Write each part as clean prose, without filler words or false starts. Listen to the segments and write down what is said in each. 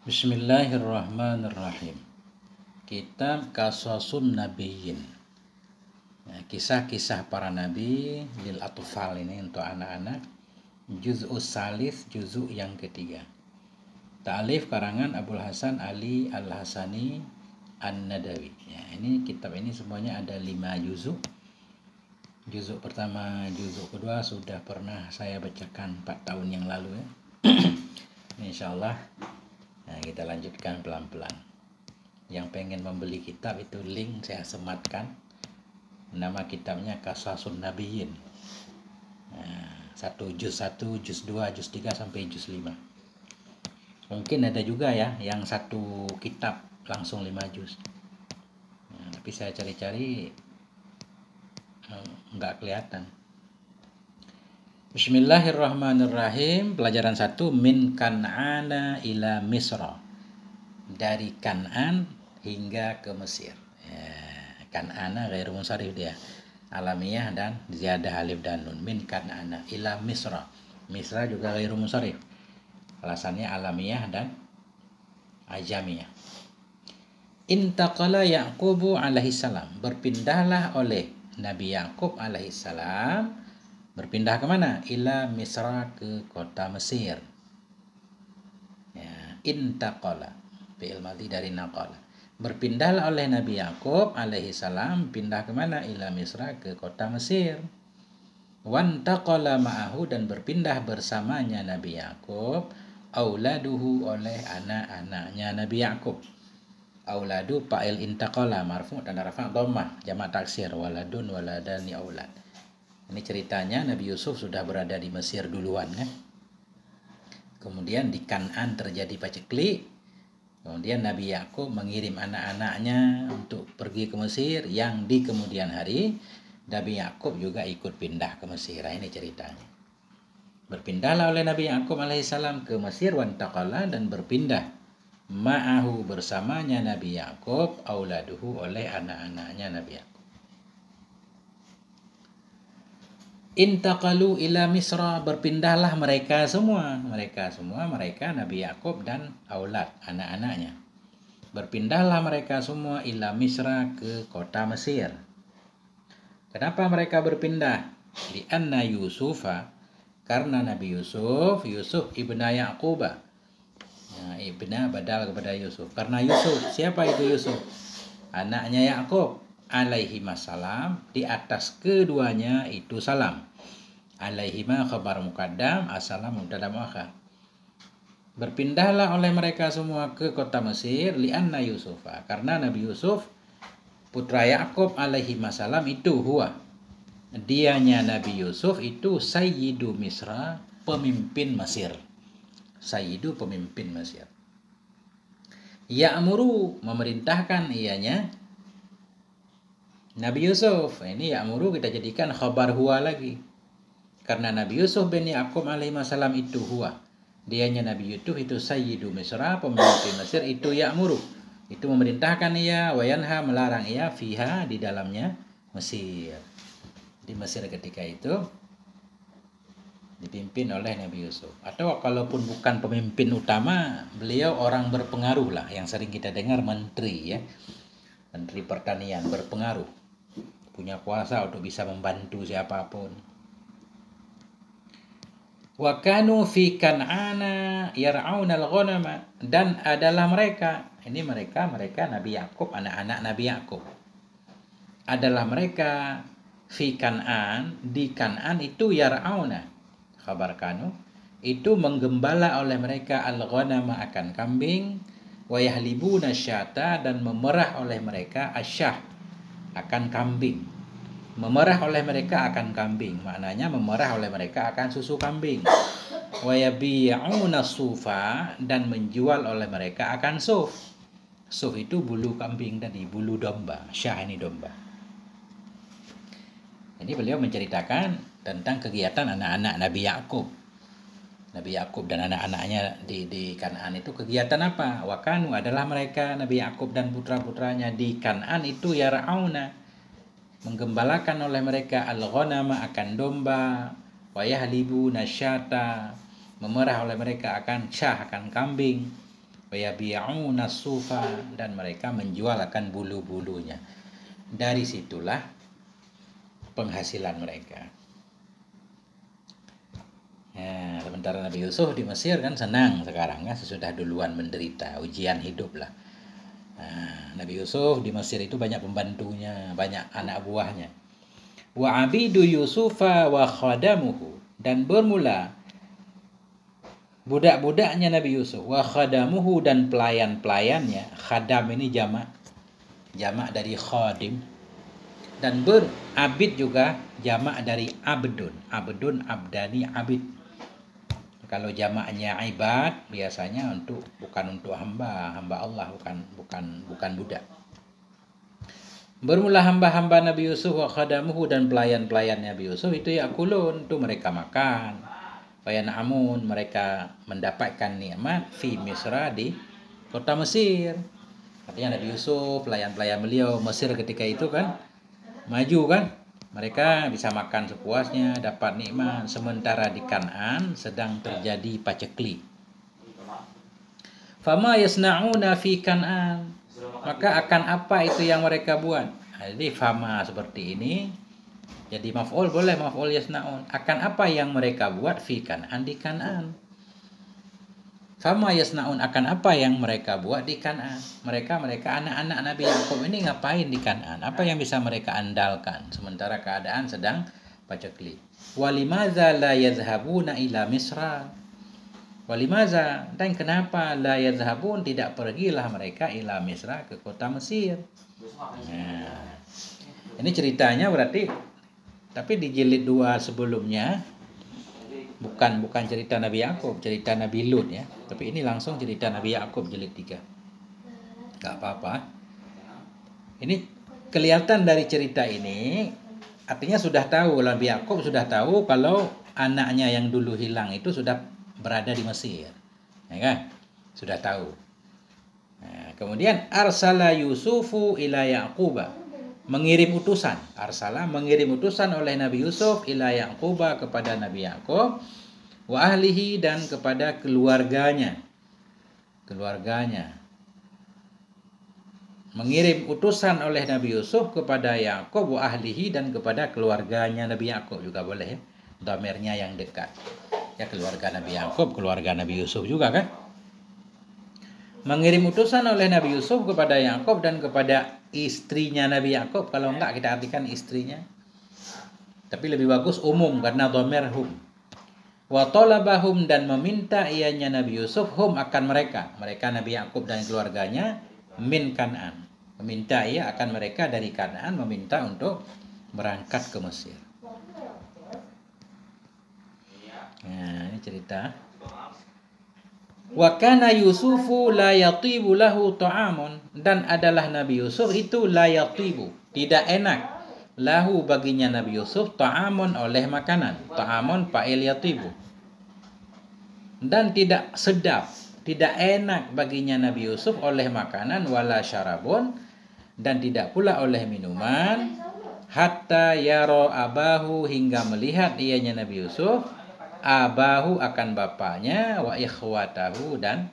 Bismillahirrahmanirrahim. Kitab Qasasun Nabiyyin. Ya, kisah-kisah para nabi lil atfal, ini untuk anak-anak. Juz'us salis, juz'u yang ketiga. Ta'alif karangan Abul Hasan Ali Al-Hasani An-Nadawi. Ya, ini kitab ini semuanya ada 5 juz'u. Juz'u pertama, juz'u kedua sudah pernah saya bacakan 4 tahun yang lalu ya. Insyaallah. Nah, kita lanjutkan pelan-pelan. Yang pengen membeli kitab itu link saya sematkan. Nama kitabnya Qasasun Nabiyyin. Nah, juz 1, juz 2, juz 3 sampai juz 5. Mungkin ada juga ya yang satu kitab langsung 5 juz. Nah, tapi saya cari-cari nggak kelihatan. Bismillahirrahmanirrahim. Pelajaran 1, min Kan'ana ila Misra. Dari Kan'an hingga ke Mesir. Ya, Kan'ana ghairu munsharif dia. Alamiyah dan ziyadah alif dan nun. Min Kan'ana ila Misra. Misra juga ghairu munsharif. Alasannya alamiyah dan ajamiyah. Intaqala Ya'qubu alaihi salam. Berpindahlah oleh Nabi Ya'qub alaihi salam. Berpindah ke mana? Ila Misra, ke kota Mesir. Ya, intaqala. Fi'il madhi dari naqala. Berpindahlah oleh Nabi Ya'qub alaihi salam, pindah ke mana? Ila Misra, ke kota Mesir. Wantaqala ma'ahu, dan berpindah bersamanya Nabi Ya'qub, auladuhu, oleh anak-anaknya Nabi Ya'qub. Auladu fa'il intaqala, marfu' tanda rafa' dhammah, jamak taksir, waladun waladani aulad. Ini ceritanya Nabi Yusuf sudah berada di Mesir duluan kan. Kemudian di Kan'an terjadi paceklik. Kemudian Nabi Ya'qub mengirim anak-anaknya untuk pergi ke Mesir, yang di kemudian hari Nabi Ya'qub juga ikut pindah ke Mesir. Ini ceritanya. Berpindahlah oleh Nabi Ya'qub alaihissalam ke Mesir, wantaqala, dan berpindah ma'ahu, bersamanya Nabi Ya'qub, auladuhu, oleh anak-anaknya Nabi Ya'qub. Intaqalu ila Misra, berpindahlah mereka semua Nabi Ya'qub dan aulad, anak-anaknya. Berpindahlah mereka semua ila Misra, ke kota Mesir. Kenapa mereka berpindah? Di anna Yusufa, karena Nabi Yusuf ibna Ya'quba. Nah, ibna badal kepada Yusuf. Karena Yusuf, siapa itu Yusuf? Anaknya Ya'qub alaihi salam, di atas keduanya itu salam. Alaihima khabar muqaddam, assalam mubtada muakhar. Berpindahlah oleh mereka semua ke kota Mesir, li'anna Yusufa, karena Nabi Yusuf putra Ya'qub alaihi salam itu huwa, dianya Nabi Yusuf itu sayyidu Misra, pemimpin Mesir. Sayyidu, pemimpin Mesir. Ya'muru, memerintahkan ianya Nabi Yusuf. Ini Ya'muru kita jadikan khabar huwa lagi. Karena Nabi Yusuf bin Ya'qub alaihi salam itu huwa, dianya Nabi Yusuf itu sayyidu Misra, pemimpin Mesir, itu Ya'muru, itu memerintahkan ia, wayanha, melarang ia, fiha, di dalamnya Mesir. Di Mesir ketika itu dipimpin oleh Nabi Yusuf. Atau kalaupun bukan pemimpin utama, beliau orang berpengaruh lah, yang sering kita dengar menteri ya. Menteri pertanian berpengaruh, punya kuasa untuk bisa membantu siapapun. Wa kanu fi Kan'ana yar'auna al-ghanama, dan adalah mereka, ini mereka Nabi Ya'qub, anak-anak Nabi Ya'qub, adalah mereka fi Kan'an, di Kan'an itu yar'auna, khabar kanu, itu menggembala oleh mereka al-ghanama, akan kambing, wa yahlibuna syata, dan memerah oleh mereka asyah, akan kambing. Memerah oleh mereka akan kambing, maknanya memerah oleh mereka akan susu kambing. Wa yabi'una sufa, dan menjual oleh mereka akan suf. Suf itu bulu kambing tadi, bulu domba. Syah ini domba. Ini beliau menceritakan tentang kegiatan anak-anak Nabi Ya'qub. Nabi Ya'qub dan anak-anaknya di Kan'an itu kegiatan apa? Wa kanu, adalah mereka Nabi Ya'qub dan putra-putranya di Kan'an itu yar'auna, menggembalakan oleh mereka al-ghanama, akan domba, wa yahlibuna syata, memerah oleh mereka akan syah, akan kambing, wa yabi'una sufa, dan mereka menjualkan bulu-bulunya. Dari situlah penghasilan mereka. Ya, sementara Nabi Yusuf di Mesir kan senang sekarang kan, sesudah duluan menderita ujian hidup lah. Nah, Nabi Yusuf di Mesir itu banyak pembantunya, banyak anak buahnya. Wa abidu Yusufa wa khadamuhu, dan bermula budak-budaknya Nabi Yusuf, wa khadamuhu, dan pelayan-pelayannya. Khadam ini jamak dari khadim, dan berabid juga jamak dari abdun. Abdun, abdani, abid. Kalau jamaknya ibad biasanya bukan untuk hamba Allah, bukan budak. Bermula hamba-hamba Nabi Yusuf wa khadamuhu, dan pelayan-pelayan Nabi Yusuf itu yakulun, itu mereka makan. Wa yan'amun, mereka mendapatkan nikmat fi Misra, di kota Mesir. Artinya Nabi Yusuf, pelayan-pelayan beliau Mesir ketika itu kan maju kan, mereka bisa makan sepuasnya, dapat nikmat. Sementara di Kan'an sedang terjadi paceklik. Fama yasna'una fi Kan'an, maka akan apa itu yang mereka buat. Jadi fama seperti ini jadi maf'ul, boleh maf'ul yasna'un. Akan apa yang mereka buat fi Kan'an, di Kan'an. Fama yasna'un, akan apa yang mereka buat di Kan'an. Mereka anak-anak Nabi Yakub ini ngapain di Kan'an? Apa yang bisa mereka andalkan sementara keadaan sedang paceklik? Walimaza la yazhabuna ila Misra. Walimaza, dan kenapa la yazhabun, tidak pergilah mereka ila Misra, ke kota Mesir. Nah, ini ceritanya berarti, tapi di jilid 2 sebelumnya bukan cerita Nabi Yakub, cerita Nabi Lut ya. Tapi ini langsung cerita Nabi Yakub jilid 3. Gak apa-apa. Ini kelihatan dari cerita ini, artinya sudah tahu, Nabi Yakub sudah tahu kalau anaknya yang dulu hilang itu sudah berada di Mesir. Ya kan? Sudah tahu. Nah, kemudian arsala Yusufu ila Yaquba, mengirim utusan. Arsala, mengirim utusan oleh Nabi Yusuf ila Yaquba, kepada Nabi Yakub, wa ahlihi, dan kepada keluarganya. Mengirim utusan oleh Nabi Yusuf kepada Yakub, wa ahlihi, dan kepada keluarganya Nabi Yakub juga boleh ya. Dhamirnya yang dekat. Ya, keluarga Nabi Yakub, keluarga Nabi Yusuf juga kan. Mengirim utusan oleh Nabi Yusuf kepada Yakub dan kepada istrinya Nabi Yakub. Kalau enggak kita artikan istrinya. Tapi lebih bagus umum karena dhamir hum. Wa talabahum, dan meminta ianya Nabi Yusuf, hum, akan mereka Nabi Yakub dan keluarganya, min Kan'an, meminta ia akan mereka dari Kan'an, meminta untuk berangkat ke Mesir. Nah, ini cerita. Wa kana Yusufu la yatibu lahu ta'amun, dan adalah Nabi Yusuf itu la yatibu, tidak enak, lahu, baginya Nabi Yusuf, ta'amun, oleh makanan. Ta'amun fa'il yatibu. Dan tidak sedap, tidak enak baginya Nabi Yusuf oleh makanan, wala syarabun, dan tidak pula oleh minuman, hatta yaro abahu, hingga melihat ianya Nabi Yusuf, abahu, akan bapaknya, wa ikhwatahu, dan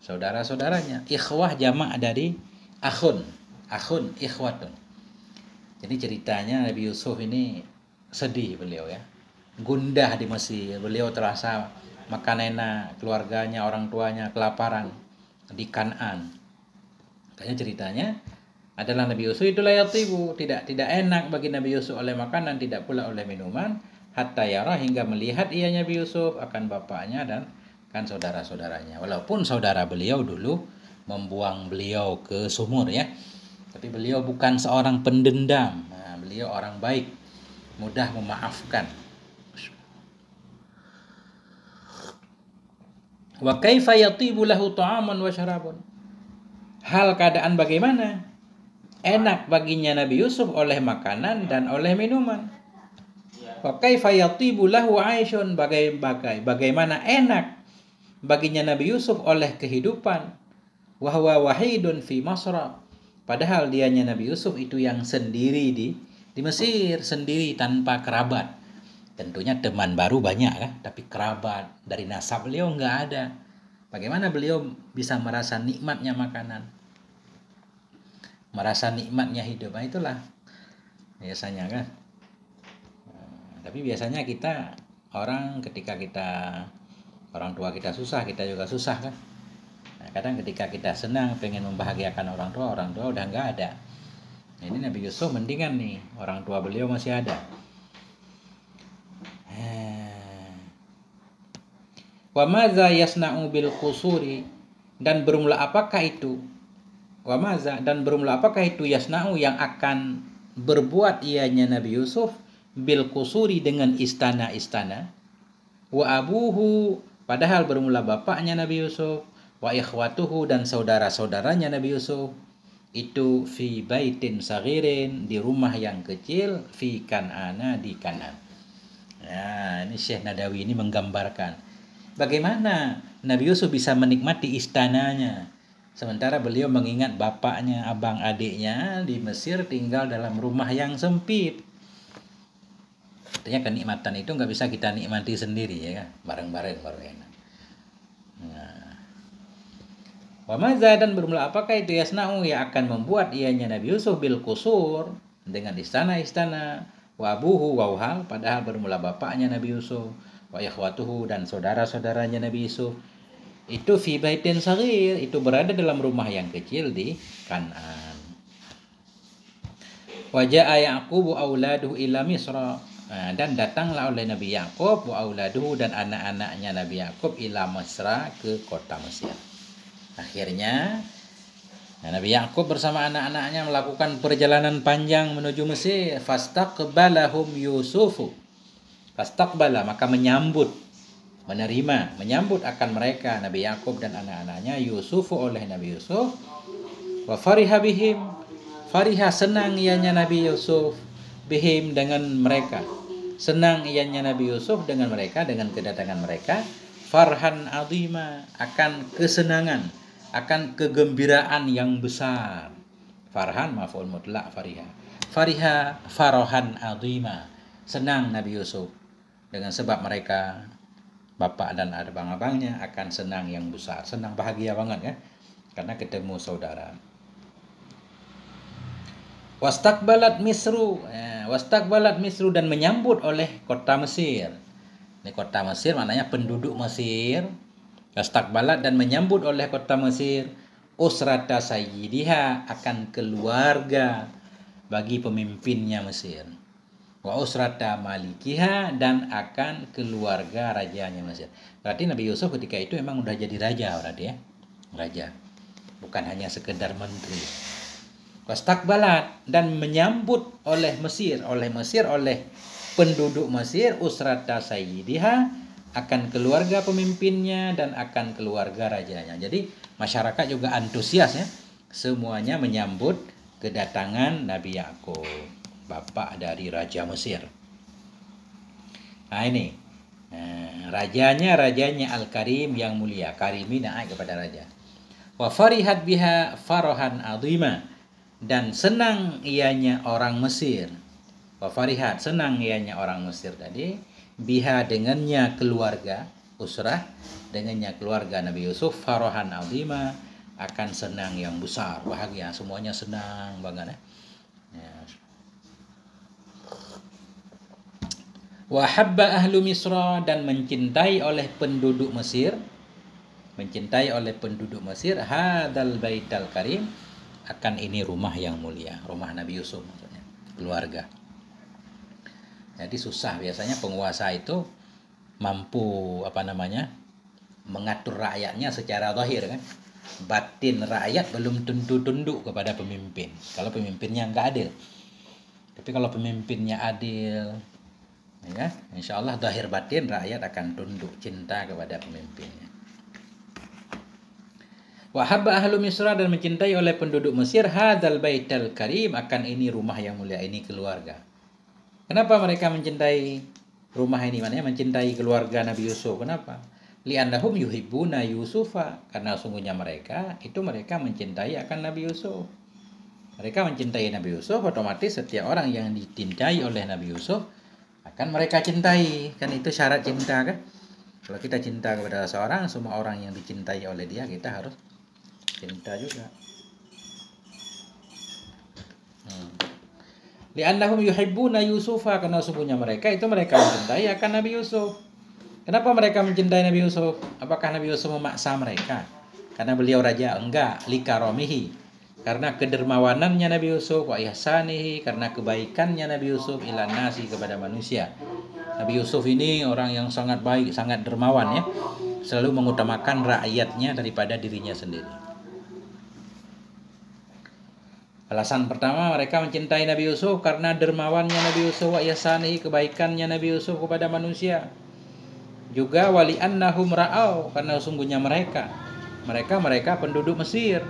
saudara-saudaranya. Ikhwah jamak dari akhun, ikhwatun. Jadi ceritanya Nabi Yusuf ini sedih beliau ya, gundah di Mesir. Beliau terasa makan enak, keluarganya, orang tuanya kelaparan di Kan'an. Makanya ceritanya adalah Nabi Yusuf itu la yatibu, tidak enak bagi Nabi Yusuf oleh makanan, tidak pula oleh minuman, hatta yara, hingga melihat ia Nabi Yusuf akan bapaknya dan kan saudara-saudaranya. Walaupun saudara beliau dulu membuang beliau ke sumur ya, tapi beliau bukan seorang pendendam. Nah, beliau orang baik, mudah memaafkan. Wa kaifa yatibu lahu ta'aman wa syarabun, hal keadaan bagaimana enak baginya Nabi Yusuf oleh makanan dan oleh minuman. Wa kaifa yatibu lahu 'aisyun, bagaimana enak baginya Nabi Yusuf oleh kehidupan. Wa huwa wahidun fi Masra, padahal dianya Nabi Yusuf itu yang sendiri di Mesir, sendiri tanpa kerabat. Tentunya teman baru banyak kan, tapi kerabat dari nasab beliau enggak ada. Bagaimana beliau bisa merasa nikmatnya makanan, merasa nikmatnya hidup? Nah, itulah biasanya kan. Tapi biasanya kita ketika orang tua kita susah, kita juga susah kan. Nah, kadang ketika kita senang pengen membahagiakan orang tua udah nggak ada. Nah, ini Nabi Yusuf mendingan nih, orang tua beliau masih ada. Wa maza yasna'u bil qusuri, dan bermula apakah itu? Wa maza, dan bermula apakah itu yasna'u yang akan berbuat ianya Nabi Yusuf bil qusuri dengan istana-istana. Wa abuhu, padahal bermula bapaknya Nabi Yusuf, wa ikhwatuhu, dan saudara-saudaranya Nabi Yusuf itu fi baitin saghirin, di rumah yang kecil, fi Kan'ana, di Kanan. Nah, ini Syekh Nadawi ini menggambarkan bagaimana Nabi Yusuf bisa menikmati istananya, sementara beliau mengingat bapaknya, abang adiknya di Mesir tinggal dalam rumah yang sempit. Artinya kenikmatan itu nggak bisa kita nikmati sendiri, ya kan? Bareng-bareng baru enak. Wa maza, dan bermula apakah itu yasna'u yang akan membuat ianya Nabi Yusuf bil qusur, dengan istana-istana. Wa abuhu wauhal, padahal bermula bapaknya Nabi Yusuf, wa ikhwatuhu, dan saudara-saudaranya Nabi Yusuf itu fi baitin saghir, itu berada dalam rumah yang kecil di Kan'an. Wa ja'a Yaqubu auladuhu ila Misra, dan datanglah oleh Nabi Yakub wa auladuhu, dan anak-anaknya Nabi Yakub ila Misra, ke kota Mesir. Akhirnya Nabi Yakub bersama anak-anaknya melakukan perjalanan panjang menuju Mesir. Fastaqbalahum Yusufu, fastaqbala, maka menyambut, menyambut akan mereka Nabi Yakub dan anak-anaknya Yusufu, oleh Nabi Yusuf. Wa fariha bihim, fariha, senang ianya Nabi Yusuf, bihim, dengan mereka, senang ianya Nabi Yusuf dengan mereka, dengan kedatangan mereka. Farhan azima, akan kesenangan, akan kegembiraan yang besar. Farhan maf'ul mutlak fariha. Fariha farahan azima, senang Nabi Yusuf dengan sebab mereka, bapak dan abang-abangnya, akan senang yang besar, senang bahagia banget kan, karena ketemu saudara. Wastaqbalat Misru, dan menyambut oleh kota Mesir. Ini kota Mesir maknanya penduduk Mesir. Wastaqbalat, dan menyambut oleh kota Mesir, usrata sayyidiha, akan keluarga bagi pemimpinnya Mesir. Wa usrata malikiha, dan akan keluarga rajanya Mesir. Berarti Nabi Yusuf ketika itu memang udah jadi raja, berarti ya. Raja. Bukan hanya sekedar menteri. Wastaqbalat, dan menyambut oleh penduduk Mesir, usrata sayyidiha, akan keluarga pemimpinnya dan akan keluarga rajanya. Jadi masyarakat juga antusias, ya. Semuanya menyambut kedatangan Nabi Yakub, bapak dari Raja Mesir. Nah ini, rajanya Al-Karim, yang mulia. Karimi naik kepada raja. Wa farihat biha farahan azima, dan senang ianya orang Mesir. Wa farihat, senang ianya orang Mesir tadi, biha, dengannya keluarga, usrah, dengannya keluarga Nabi Yusuf, farahan azima, akan senang yang besar, bahagia, semuanya senang banget, ya. Wa habba ahlu Misra, dan mencintai oleh penduduk Mesir, hadal baital karim, akan ini rumah yang mulia, rumah Nabi Yusuf maksudnya, keluarga. Jadi susah biasanya penguasa itu mampu mengatur rakyatnya secara zahir kan. Batin rakyat belum tentu tunduk kepada pemimpin kalau pemimpinnya nggak adil. Tapi kalau pemimpinnya adil, ya, insya Allah zahir batin rakyat akan tunduk, cinta kepada pemimpinnya. Wa habba ahlu Misra, dan mencintai oleh penduduk Mesir, hadzal baital karim, akan ini rumah yang mulia, ini keluarga. Kenapa mereka mencintai rumah ini? Maknanya mencintai keluarga Nabi Yusuf. Kenapa? Li'annahum yuhibbuna Yusufa, karena sungguhnya mereka mencintai akan Nabi Yusuf. Mereka mencintai Nabi Yusuf, otomatis setiap orang yang dicintai oleh Nabi Yusuf akan mereka cintai. Kan itu syarat cinta kan? Kalau kita cinta kepada seorang, semua orang yang dicintai oleh dia kita harus cinta juga. Li'annahum yuhibbuna Yusufa, karena sesungguhnya mereka mencintai akan Nabi Yusuf. Kenapa mereka mencintai Nabi Yusuf? Apakah Nabi Yusuf memaksa mereka? Karena beliau raja? Enggak, likaromihi, karena kedermawanannya Nabi Yusuf, wa ihsanihi, karena kebaikannya Nabi Yusuf ila nasi, kepada manusia. Nabi Yusuf ini orang yang sangat baik, sangat dermawan ya. Selalu mengutamakan rakyatnya daripada dirinya sendiri. Alasan pertama, mereka mencintai Nabi Yusuf karena dermawannya Nabi Yusuf, wa ihsanihi, kebaikannya Nabi Yusuf kepada manusia. Juga wali annahum ra'au, karena sungguhnya mereka penduduk Mesir.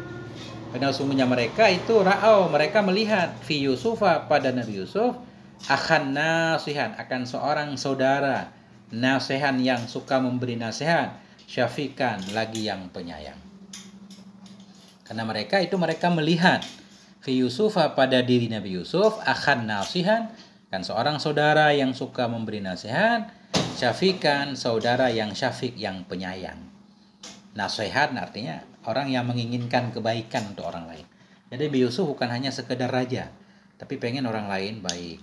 Karena sungguhnya mereka itu ra'au, mereka melihat fi Yusufa, pada Nabi Yusuf, akhan nasihan, akan seorang saudara nasihan yang suka memberi nasihat, syafikan, lagi yang penyayang. Karena mereka melihat fi Yusufa, pada diri Nabi Yusuf, akhan nasihan, kan seorang saudara yang suka memberi nasihat, syafikan, saudara yang syafik, yang penyayang. Nasihat artinya orang yang menginginkan kebaikan untuk orang lain. Jadi Nabi Yusuf bukan hanya sekedar raja, tapi pengen orang lain baik.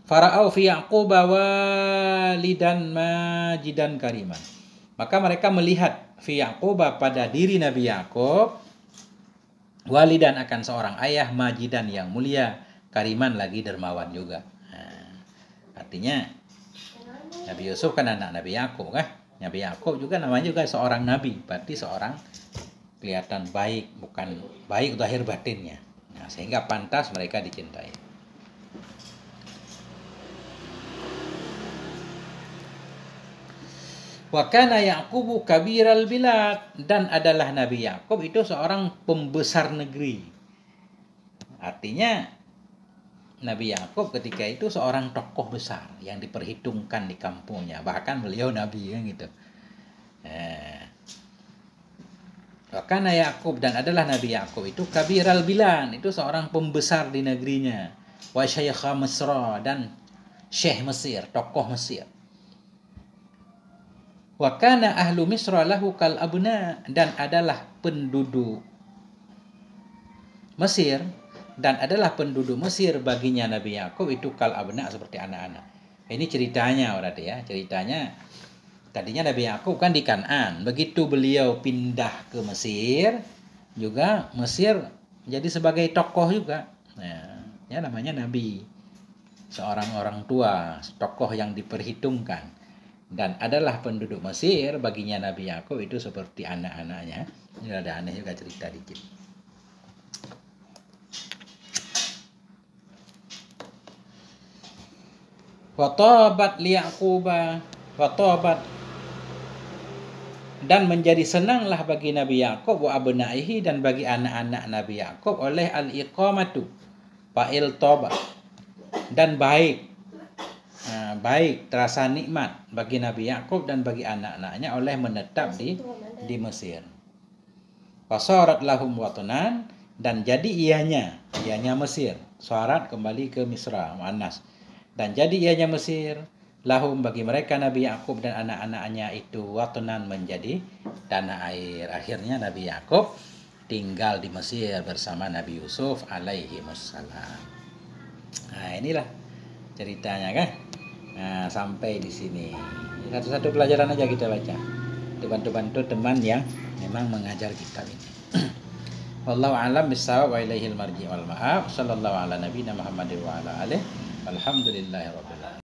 Fara'au fi Ya'qub walidan majidan kariman. Maka mereka melihat fi Ya'qub, pada diri Nabi Ya'qub, walidan, akan seorang ayah, majidan, yang mulia, kariman, lagi dermawan juga. Artinya Nabi Yusuf kan anak Nabi Ya'qub kan. Nabi Ya'qub juga namanya juga seorang nabi, berarti seorang kelihatan baik, bukan baik zahir batinnya. Nah, sehingga pantas mereka dicintai. Wa kana Yaqubu kabiral bilad, dan adalah Nabi Ya'qub itu seorang pembesar negeri. Artinya Nabi Ya'qub ketika itu seorang tokoh besar yang diperhitungkan di kampungnya, bahkan beliau nabi kan gitu. Wa kana Ya'qub, dan adalah Nabi Ya'qub itu kabiral bilad, itu seorang pembesar di negerinya. Wa syaikha Misra, dan syekh Mesir, tokoh Mesir. Wa kana ahlu Misra lahu kal abna, dan adalah penduduk Mesir, baginya Nabi Ya'qub itu kal abna, seperti anak-anak. Ini ceritanya berarti ya. Ceritanya tadinya Nabi Ya'qub kan di Kan'an. Begitu beliau pindah ke Mesir, juga Mesir jadi sebagai tokoh juga. Nah, ya namanya Nabi. Seorang orang tua, tokoh yang diperhitungkan. Dan adalah penduduk Mesir, baginya Nabi Ya'qub itu seperti anak-anaknya. Ini ada aneh juga cerita dikit. Watabat liyaquba, watabat, dan menjadi senanglah bagi Nabi Ya'qub, wa abnaihi, dan bagi anak-anak Nabi Ya'qub, oleh al-iqamatu, fa'il toba, dan baik terasa nikmat bagi Nabi Ya'qub dan bagi anak-anaknya oleh menetap di Mesir. Fasarat lahum watanan, dan jadi ianya Mesir, syarat kembali ke Misra, muannas, dan jadi ianya Mesir, lahum, bagi mereka Nabi Ya'qub dan anak-anaknya itu, watanan, menjadi tanah air. Akhirnya Nabi Ya'qub tinggal di Mesir bersama Nabi Yusuf alaihi wassalam. Nah, inilah ceritanya kan. Nah, sampai di sini. Satu-satu pelajaran aja kita baca. Bantu-bantu teman yang memang mengajar kitab ini. Wallahu a'lam bissawab, wa ilaihil marji wal ma'ab. Sallallahu ala nabiyina Muhammadin wa ala alihi. Alhamdulillahirabbil alamin.